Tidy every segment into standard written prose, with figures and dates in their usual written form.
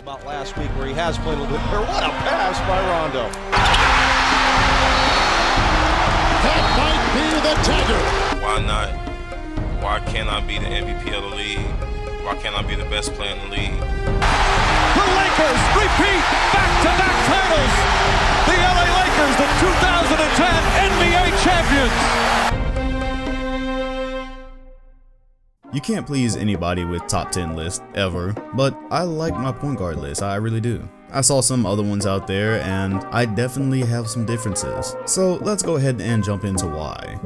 about last week where he has played a little bit better. What a pass by Rondo. That might be the dagger. Why not? Why can't I be the MVP of the league? Why can't I be the best player in the league? The Lakers repeat back-to-back titles. The LA Lakers, the 2010 NBA champions. You can't please anybody with top 10 lists, ever, but I like my point guard list, I really do. I saw some other ones out there, and I definitely have some differences. So let's go ahead and jump into why.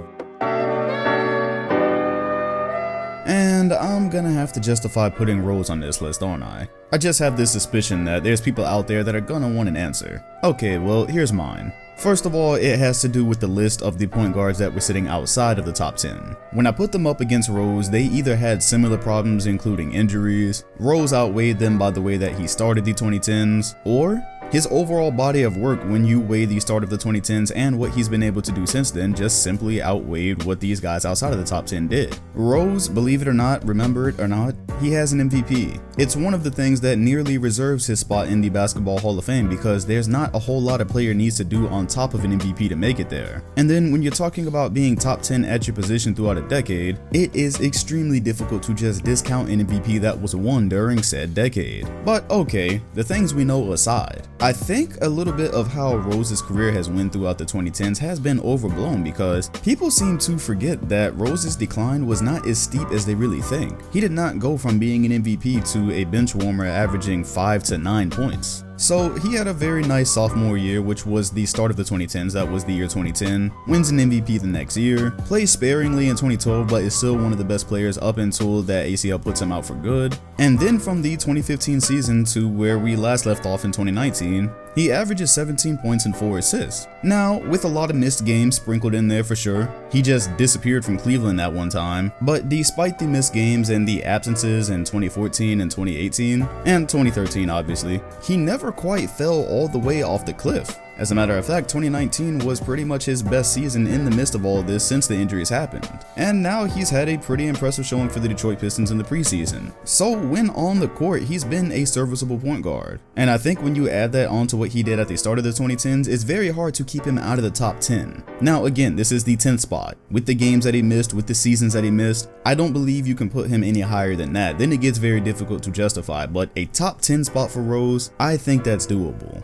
And I'm gonna have to justify putting Rose on this list, aren't I? I just have this suspicion that there's people out there that are gonna want an answer. Okay, well, here's mine. First of all, it has to do with the list of the point guards that were sitting outside of the top 10. When I put them up against Rose, they either had similar problems including injuries, Rose outweighed them by the way that he started the 2010s, or his overall body of work when you weigh the start of the 2010s and what he's been able to do since then just simply outweighed what these guys outside of the top 10 did. Rose, believe it or not, remember it or not, he has an MVP. It's one of the things that nearly reserves his spot in the Basketball Hall of Fame because there's not a whole lot a player needs to do on top of an MVP to make it there. And then when you're talking about being top 10 at your position throughout a decade, it is extremely difficult to just discount an MVP that was won during said decade. But okay, the things we know aside, I think a little bit of how Rose's career has went throughout the 2010s has been overblown because people seem to forget that Rose's decline was not as steep as they really think. He did not go from being an MVP to a bench warmer averaging 5 to 9 points. So he had a very nice sophomore year, which was the start of the 2010s, that was the year 2010, wins an MVP the next year, plays sparingly in 2012 but is still one of the best players up until that ACL puts him out for good. And then from the 2015 season to where we last left off in 2019, he averages 17 points and 4 assists. Now, with a lot of missed games sprinkled in there for sure, he just disappeared from Cleveland that one time, but despite the missed games and the absences in 2014 and 2018, and 2013 obviously, he never quite fell all the way off the cliff. As a matter of fact, 2019 was pretty much his best season in the midst of all of this since the injuries happened. And now he's had a pretty impressive showing for the Detroit Pistons in the preseason. So when on the court, he's been a serviceable point guard. And I think when you add that onto what he did at the start of the 2010s, it's very hard to keep him out of the top 10. Now again, this is the 10th spot. With the games that he missed, with the seasons that he missed, I don't believe you can put him any higher than that. Then it gets very difficult to justify, but a top 10 spot for Rose, I think that's doable.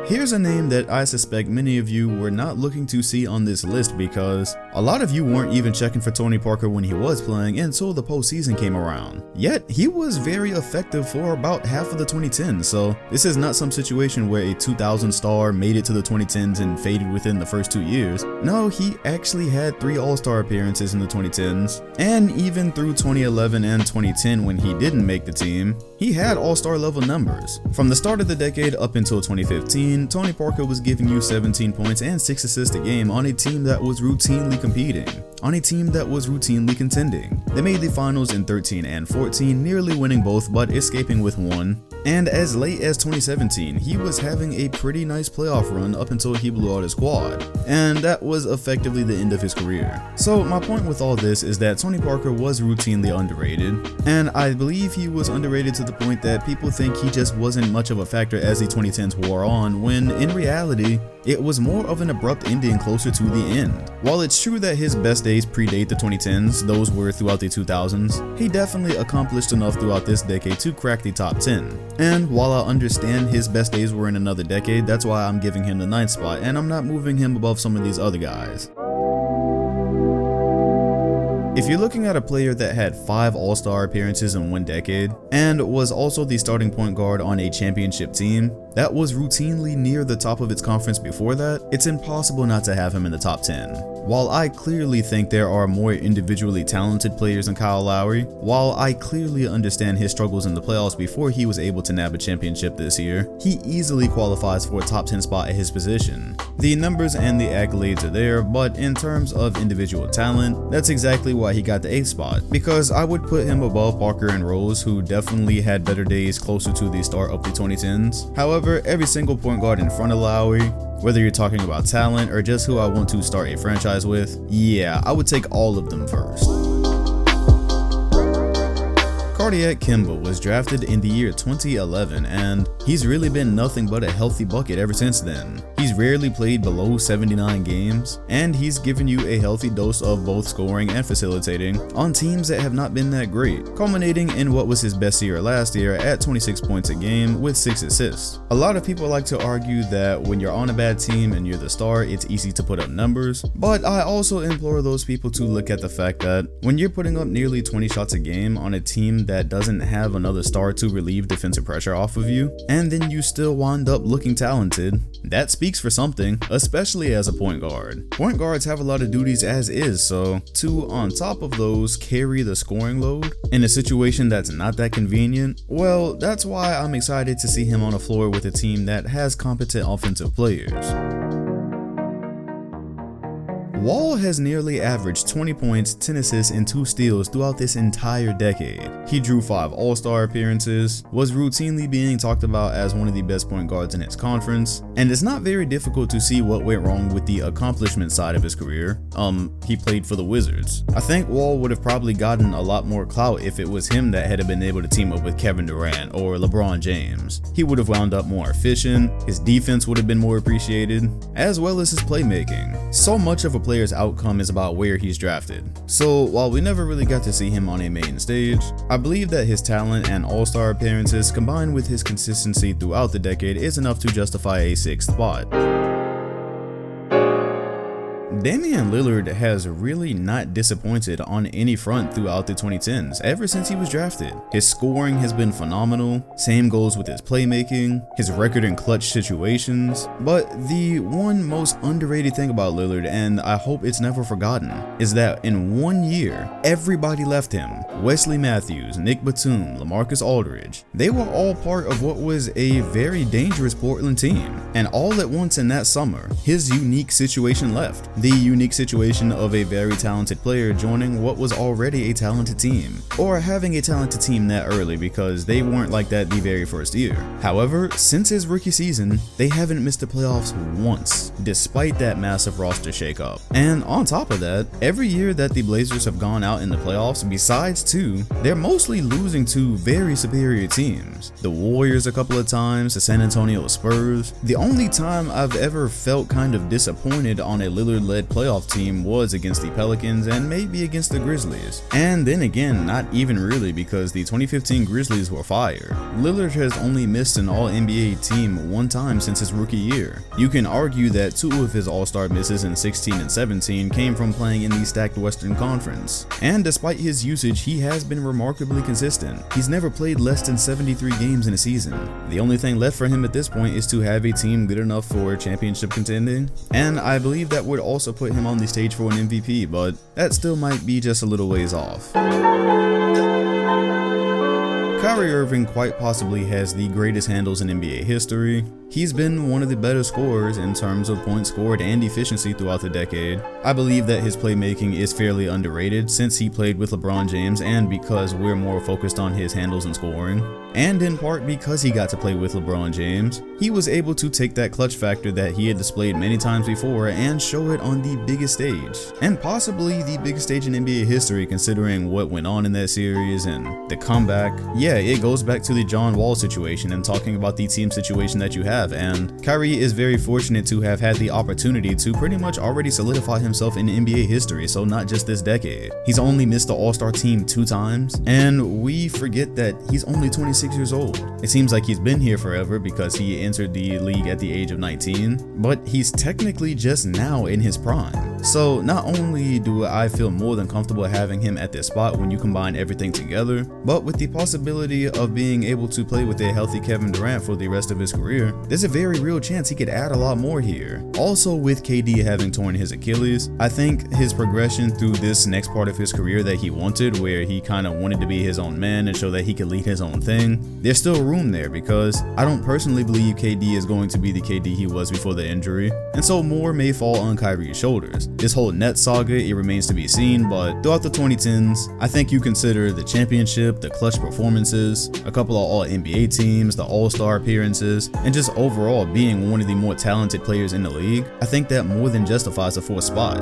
Here's a name that I suspect many of you were not looking to see on this list because a lot of you weren't even checking for Tony Parker when he was playing until the postseason came around. Yet, he was very effective for about half of the 2010s, so this is not some situation where a 2000 star made it to the 2010s and faded within the first 2 years. No, he actually had 3 All-Star appearances in the 2010s, and even through 2011 and 2010 when he didn't make the team, he had All-Star level numbers. From the start of the decade up until 2015, Tony Parker was giving you 17 points and 6 assists a game on a team that was routinely competing, on a team that was routinely contending. They made the finals in 13 and 14, nearly winning both but escaping with one. And as late as 2017, he was having a pretty nice playoff run up until he blew out his quad, and that was effectively the end of his career. So my point with all this is that Tony Parker was routinely underrated, and I believe he was underrated to the point that people think he just wasn't much of a factor as the 2010s wore on, when in reality, it was more of an abrupt ending closer to the end. While it's true that his best days predate the 2010s, those were throughout the 2000s, he definitely accomplished enough throughout this decade to crack the top 10. And while I understand his best days were in another decade, that's why I'm giving him the 9th spot and I'm not moving him above some of these other guys. If you're looking at a player that had 5 All-Star appearances in one decade, and was also the starting point guard on a championship team, that was routinely near the top of its conference before that, it's impossible not to have him in the top 10. While I clearly think there are more individually talented players than Kyle Lowry, while I clearly understand his struggles in the playoffs before he was able to nab a championship this year, he easily qualifies for a top 10 spot at his position. The numbers and the accolades are there, but in terms of individual talent, that's exactly why he got the 8th spot, because I would put him above Parker and Rose, who definitely had better days closer to the start of the 2010s. However, every single point guard in front of Lowry, whether you're talking about talent or just who I want to start a franchise with, yeah, I would take all of them first. Cardiac Kemba was drafted in the year 2011, and he's really been nothing but a healthy bucket ever since then. He's rarely played below 79 games, and he's given you a healthy dose of both scoring and facilitating on teams that have not been that great, culminating in what was his best year last year at 26 points a game with 6 assists. A lot of people like to argue that when you're on a bad team and you're the star, it's easy to put up numbers, but I also implore those people to look at the fact that when you're putting up nearly 20 shots a game on a team that doesn't have another star to relieve defensive pressure off of you, and then you still wind up looking talented, that speaks for something, especially as a point guard. Point guards have a lot of duties as is, so to, on top of those, carry the scoring load in a situation that's not that convenient, well, that's why I'm excited to see him on the floor with a team that has competent offensive players. Wall has nearly averaged 20 points, 10 assists, and 2 steals throughout this entire decade. He drew 5 All-Star appearances, was routinely being talked about as one of the best point guards in his conference, and it's not very difficult to see what went wrong with the accomplishment side of his career. He played for the Wizards. I think Wall would have probably gotten a lot more clout if it was him that had been able to team up with Kevin Durant or LeBron James. He would have wound up more efficient, his defense would have been more appreciated, as well as his playmaking. So much of a player's outcome is about where he's drafted. So while we never really got to see him on a main stage, I believe that his talent and all-star appearances combined with his consistency throughout the decade is enough to justify a 6th spot. Damian Lillard has really not disappointed on any front throughout the 2010s ever since he was drafted. His scoring has been phenomenal, same goes with his playmaking, his record in clutch situations, but the one most underrated thing about Lillard, and I hope it's never forgotten, is that in 1 year, everybody left him. Wesley Matthews, Nick Batum, LaMarcus Aldridge, they were all part of what was a very dangerous Portland team, and all at once in that summer, his unique situation left. The unique situation of a very talented player joining what was already a talented team, or having a talented team that early because they weren't like that the very first year. However, since his rookie season, they haven't missed the playoffs once, despite that massive roster shakeup. And on top of that, every year that the Blazers have gone out in the playoffs, besides 2, they're mostly losing to very superior teams. The Warriors a couple of times, the San Antonio Spurs. The only time I've ever felt kind of disappointed on a Lillard-led playoff team was against the Pelicans and maybe against the Grizzlies. And then again, not even really, because the 2015 Grizzlies were fire. Lillard has only missed an All-NBA team 1 time since his rookie year. You can argue that 2 of his All-Star misses in 16 and 17 came from playing in the stacked Western Conference. And despite his usage, he has been remarkably consistent. He's never played less than 73 games in a season. The only thing left for him at this point is to have a team good enough for championship contending, and I believe that would also put him on the stage for an MVP, but that still might be just a little ways off. Kyrie Irving quite possibly has the greatest handles in NBA history. He's been one of the better scorers in terms of points scored and efficiency throughout the decade. I believe that his playmaking is fairly underrated since he played with LeBron James and because we're more focused on his handles and scoring. And in part because he got to play with LeBron James, he was able to take that clutch factor that he had displayed many times before and show it on the biggest stage. And possibly the biggest stage in NBA history considering what went on in that series and the comeback. Yeah, it goes back to the John Wall situation and talking about the team situation that you have, and Kyrie is very fortunate to have had the opportunity to pretty much already solidify himself in NBA history, so not just this decade. He's only missed the All-Star team 2 times, and we forget that he's only 26 years old. It seems like he's been here forever because he entered the league at the age of 19, but he's technically just now in his prime. So not only do I feel more than comfortable having him at this spot when you combine everything together, but with the possibility of being able to play with a healthy Kevin Durant for the rest of his career, there's a very real chance he could add a lot more here. Also, with KD having torn his Achilles, I think his progression through this next part of his career that he wanted, where he kind of wanted to be his own man and show that he could lead his own thing, there's still room there because I don't personally believe KD is going to be the KD he was before the injury, and so more may fall on Kyrie's shoulders. This whole net saga, it remains to be seen, but throughout the 2010s, I think you consider the championship, the clutch performances, a couple of All-NBA teams, the All-Star appearances, and just overall being one of the more talented players in the league, I think that more than justifies a 4th spot.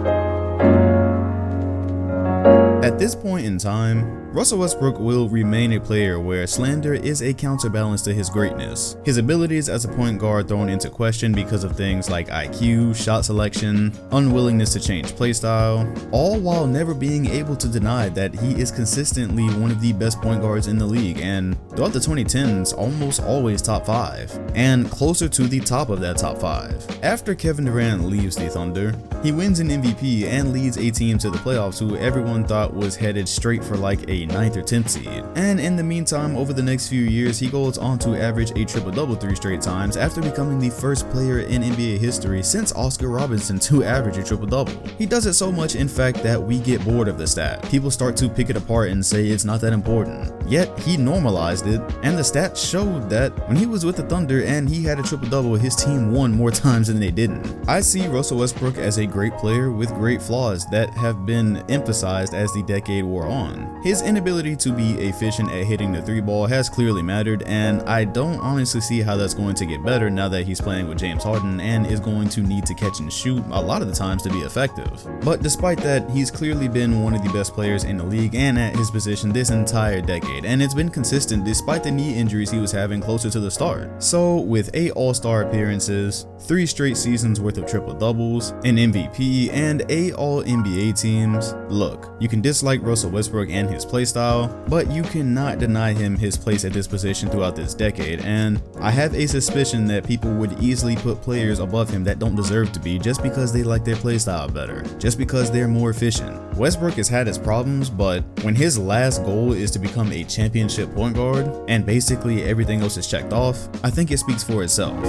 At this point in time, Russell Westbrook will remain a player where slander is a counterbalance to his greatness. His abilities as a point guard thrown into question because of things like IQ, shot selection, unwillingness to change playstyle, all while never being able to deny that he is consistently one of the best point guards in the league, and throughout the 2010s almost always top 5, and closer to the top of that top 5. After Kevin Durant leaves the Thunder, he wins an MVP and leads a team to the playoffs who everyone thought was headed straight for like a 9th or 10th seed. And in the meantime, over the next few years, he goes on to average a triple-double 3 straight times after becoming the first player in NBA history since Oscar Robertson to average a triple-double. He does it so much, in fact, that we get bored of the stat. People start to pick it apart and say it's not that important. Yet, he normalized it, and the stats showed that when he was with the Thunder and he had a triple-double, his team won more times than they didn't. I see Russell Westbrook as a great player with great flaws that have been emphasized as the decade wore on. His inability to be efficient at hitting the 3-ball has clearly mattered, and I don't honestly see how that's going to get better now that he's playing with James Harden and is going to need to catch and shoot a lot of the times to be effective. But despite that, he's clearly been one of the best players in the league and at his position this entire decade, and it's been consistent despite the knee injuries he was having closer to the start. So with 8 All-Star appearances, 3 straight seasons worth of triple-doubles, an MVP, and 8 All-NBA teams, look, you can dislike Russell Westbrook and his playstyle, but you cannot deny him his place at this position throughout this decade, and I have a suspicion that people would easily put players above him that don't deserve to be just because they like their playstyle better, just because they're more efficient. Westbrook has had his problems, but when his last goal is to become a championship point guard, and basically everything else is checked off, I think it speaks for itself.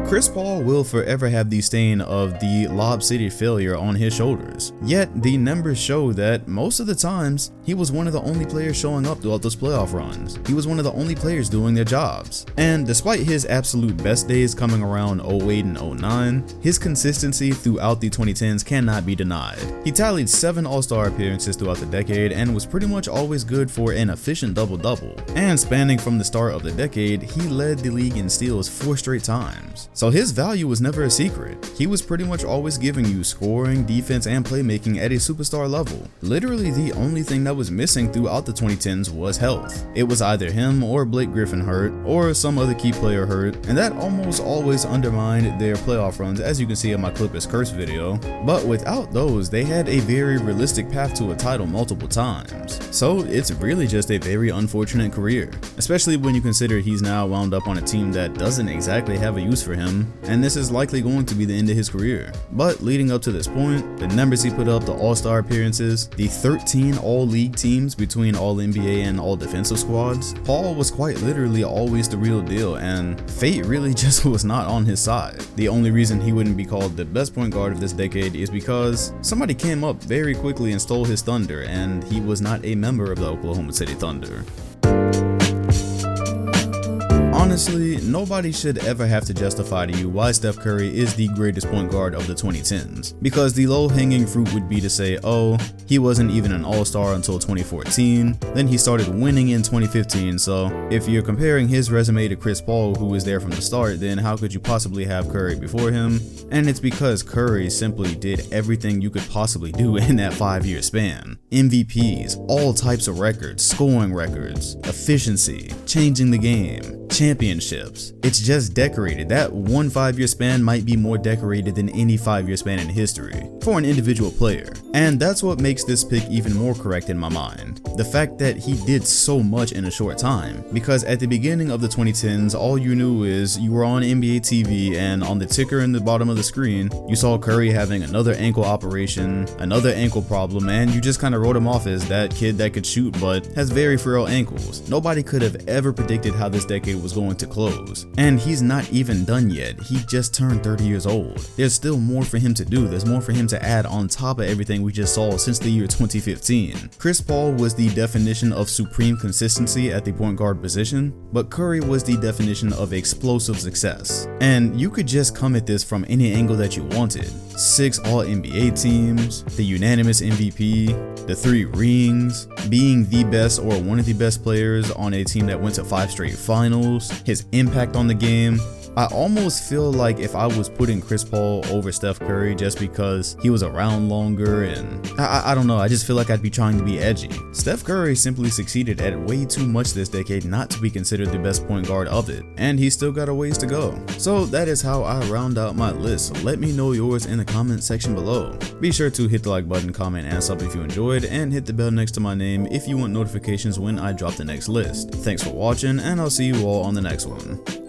Chris Paul will forever have the stain of the Lob City failure on his shoulders, yet the numbers show that most of the times, he was one of the only players showing up throughout those playoff runs. He was one of the only players doing their jobs. And despite his absolute best days coming around 08 and 09, his consistency throughout the 2010s cannot be denied. He tallied 7 All-Star appearances throughout the decade and was pretty much always good for an efficient double-double. And spanning from the start of the decade, he led the league in steals 4 straight times. So his value was never a secret. He was pretty much always giving you scoring, defense, and playmaking at a superstar level. Literally the only thing that was missing throughout the 2010s was health. It was either him or Blake Griffin hurt, or some other key player hurt, and that almost always undermined their playoff runs, as you can see in my Clippers Curse video. But without those, they had a very realistic path to a title multiple times. So it's really just a very unfortunate career, especially when you consider he's now wound up on a team that doesn't exactly have a use for him, and this is likely going to be the end of his career. But leading up to this point, the numbers he put up, the All-Star appearances, the 13 All-League teams between All-NBA and All-Defensive squads, Paul was quite literally always the real deal, and fate really just was not on his side. The only reason he wouldn't be called the best point guard of this decade is because somebody came up very quickly and stole his thunder, and he was not a member of the Oklahoma City Thunder. Honestly, nobody should ever have to justify to you why Steph Curry is the greatest point guard of the 2010s, because the low-hanging fruit would be to say, oh, he wasn't even an all-star until 2014, then he started winning in 2015, so if you're comparing his resume to Chris Paul, who was there from the start, then how could you possibly have Curry before him? And it's because Curry simply did everything you could possibly do in that 5-year span. MVPs, all types of records, scoring records, efficiency, changing the game, championships. It's just decorated. That one 5-year span might be more decorated than any 5-year span in history for an individual player. And that's what makes this pick even more correct in my mind. The fact that he did so much in a short time. Because at the beginning of the 2010s, all you knew is you were on NBA TV, and on the ticker in the bottom of the screen, you saw Curry having another ankle operation, another ankle problem, and you just kind of wrote him off as that kid that could shoot but has very frail ankles. Nobody could have ever predicted how this decade was going to close. And he's not even done yet. He just turned 30 years old. There's still more for him to do. There's more for him to add on top of everything we just saw since the year 2015. Chris Paul was the definition of supreme consistency at the point guard position, but Curry was the definition of explosive success. And you could just come at this from any angle that you wanted. 6 All-NBA teams, the unanimous MVP, the 3 rings, being the best or one of the best players on a team that went to 5 straight finals, his impact on the game, I almost feel like if I was putting Chris Paul over Steph Curry just because he was around longer, and I don't know, I just feel like I'd be trying to be edgy. Steph Curry simply succeeded at way too much this decade not to be considered the best point guard of it, and he's still got a ways to go. So that is how I round out my list. Let me know yours in the comment section below. Be sure to hit the like button, comment, and sub if you enjoyed, and hit the bell next to my name if you want notifications when I drop the next list. Thanks for watching, and I'll see you all on the next one.